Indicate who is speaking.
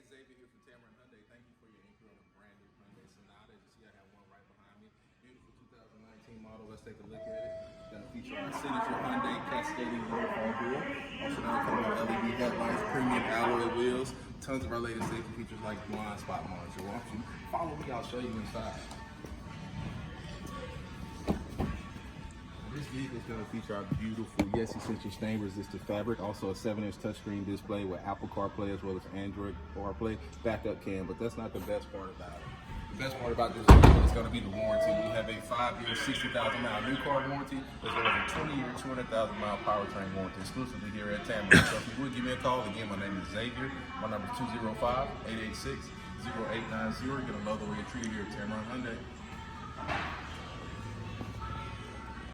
Speaker 1: Xavier here from Tameron Hyundai. Thank you for your inquiry on a brand new Hyundai Sonata. As you see, I have one right behind me. Beautiful 2019 model. Let's take a look at it. Got a feature on signature Hyundai cascading uniform wheel. Also now coming with LED headlights, premium alloy wheels. Tons of our latest safety features like blind spot monitor. Why don't you follow me? I'll show you inside. This vehicle is going to feature our beautiful Yes Essential stain resistant fabric, also a 7-inch touchscreen display with Apple CarPlay as well as Android CarPlay backup cam. But that's not the best part about it. The best part about this vehicle is going to be the warranty. We have a 5-year, 60,000-mile new car warranty, as well as a 20-year, 200,000-mile powertrain warranty, exclusively here at Tameron. So if you would give me a call, again, my name is Xavier. My number is 205-886-0890. Get another way of treated here at Tameron Hyundai.